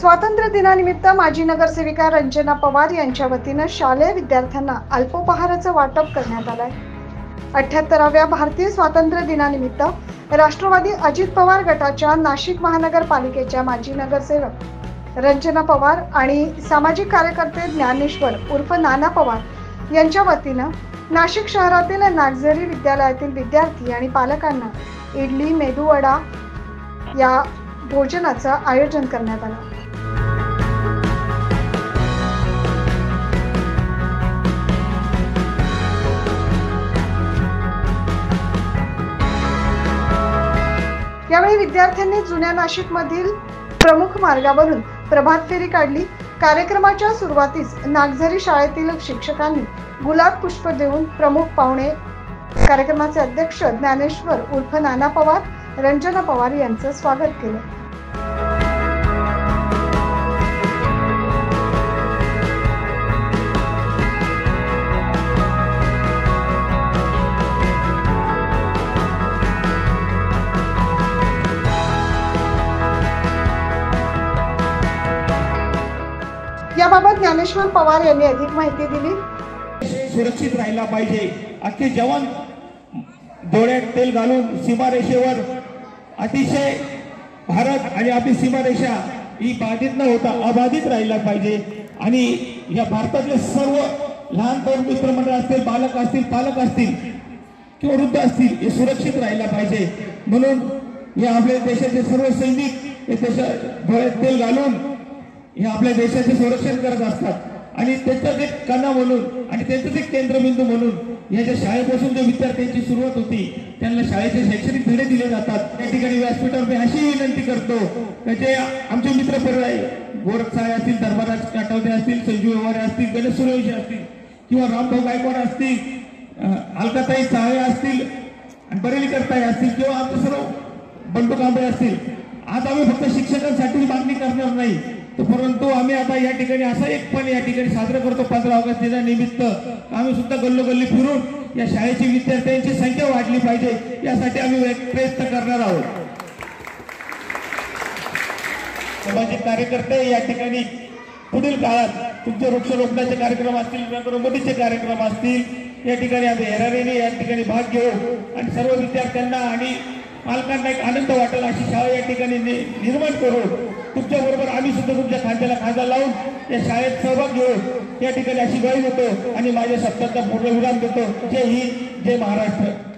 स्वातंत्र्य दिनानिमित्त माजी नगरसेविका रंजना पवार यांच्या वतीनं शालेय विद्यार्थ्यांना अल्पोपहाराचं वाटप करण्यात आलं आहे। 78व्या भारतीय स्वातंत्र्य दिनानिमित्त राष्ट्रवादी अजित पवार गटाच्या नाशिक महानगरपालिकेच्या माजी नगरसेवक रंजना पवार आणि सामाजिक कार्यकर्ते ज्ञानेश्वर उर्फ नाना पवार यांच्या वतीनं नाशिक शहरातील नागझरी विद्यालयातील विद्यार्थी आणि पालकांना इडली मेदूवडा या भोजनाचं आयोजन करण्यात आलं। यावेळी विद्यार्थ्यांनी जुन्या नाशिक मधील प्रमुख मार्गावरून प्रभात फेरी काढली। कार्यक्रमाच्या सुरुवातीस नागझरी शाळेतील शिक्षकांनी गुलाब पुष्प देऊन प्रमुख पाहुणे कार्यक्रमाचे अध्यक्ष ज्ञानेश्वर उर्फ नाना पवार रंजना पवार यांचं स्वागत केलं। याबाबत ज्ञानेश्वर पवार यांनी अधिक माहिती दिली। सुरक्षित राहिला पाहिजे। अख्खे जवान डोळ्यात तेल घालून सीमारेषेवर अतिशय भारत आणि आपली सीमारेषा ही बाधित न होता अबाधित राहिला पाहिजे आणि या भारतातले सर्व लहान तरुण मित्रमंडळ असतील, बालक असतील, पालक असतील किंवा वृद्ध असतील हे सुरक्षित राहिला पाहिजे। म्हणून हे आपल्या देशाचे सर्व सैनिक हे डोळ्यात तेल घालून हे आपल्या देशाचे संरक्षण करत असतात आणि त्याचाच एक कणा म्हणून आणि त्याचाच एक केंद्रबिंदू म्हणून या ज्या शाळेपासून जो विद्यार्थ्यांची सुरुवात होती त्यांना शाळेचे शैक्षणिक धडे दिले जातात। त्या ठिकाणी व्यासपीठावर मी अशी विनंती करतो की जे आमचे मित्र पर्याय गोरख साहेब असतील, धर्मराज काटवते असतील, संजू व्यवहारे असतील, गणेश सूर्यवंशी असतील किंवा रामभाऊ गायकवाड असतील, अलकाताई साळे असतील आणि बरेलीकर ताई असतील किंवा आमचे सर्व बंडू कांबळे असतील, आज आम्ही फक्त शिक्षकांसाठी मागणी करणार नाही परंतु आम्ही आता या ठिकाणी असा एक पण या ठिकाणी साजरा करतो 15 ऑगस्ट दिनानिमित्त आम्ही सुद्धा गल्लोगल्ली फिरून या शाळेची विद्यार्थ्यांची संख्या वाढली पाहिजे यासाठी आम्ही प्रयत्न करणार आहोत। सामाजिक कार्यकर्ते या ठिकाणी पुढील काळात तुमचे वृक्षारोपणाचे कार्यक्रम असतील, रंगरंगोटीचे कार्यक्रम असतील या ठिकाणी आम्ही हेरारीने या ठिकाणी भाग घेऊ आणि सर्व विद्यार्थ्यांना आणि पालकांना एक आनंद वाटेल अशी शाळा या ठिकाणी निर्माण करू। तुमच्या बरोबर आम्ही सुद्धा तुमच्या खांद्याला खांदा लावून या शाळेत सहभाग घेऊ या ठिकाणी अशी ग्वाही देतो आणि माझ्या शब्दाचा पूर्णविराम देतो। जय हिंद, जय महाराष्ट्र।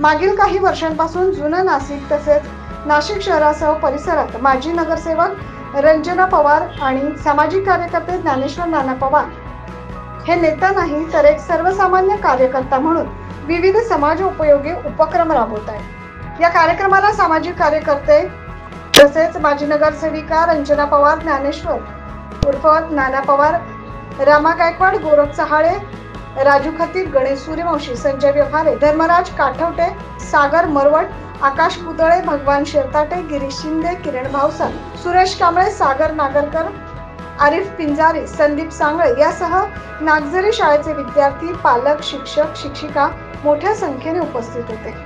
मागील काही वर्षांपासून जुनं नाशिक तसेच नाशिक शहरासह परिसरात माजी नगरसेवक रंजना पवार आणि सामाजिक कार्यकर्ते ज्ञानेश्वर नाना पवार हे नेता नाही तर एक सर्वसामान्य कार्यकर्ता म्हणून विविध समाज उपयोगी उपक्रम राबवत आहेत। या कार्यक्रमाला सामाजिक कार्यकर्ते तसेच माजी नगरसेविका रंजना पवार, ज्ञानेश्वर उर्फ नाना पवार, रामा गायकवाड, गोरख सहाळे, राजू खतीब, गणेश सूर्यवंशी, संजय व्यवहारे, धर्मराज काठवटे, सागर मरवट, आकाश पुतळे, भगवान शेरताटे, गिरीश शिंदे, किरण भावसार, सुरेश कांबळे, सागर नागरकर, आरिफ पिंजारी, संदीप सांगळे यासह नागझरी शाळेचे विद्यार्थी, पालक, शिक्षक, शिक्षिका मोठ्या संख्येने उपस्थित होते।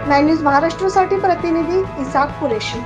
नाइन न्यूज महाराष्ट्रासाठी प्रतिनिधी इसाक कुरेशी।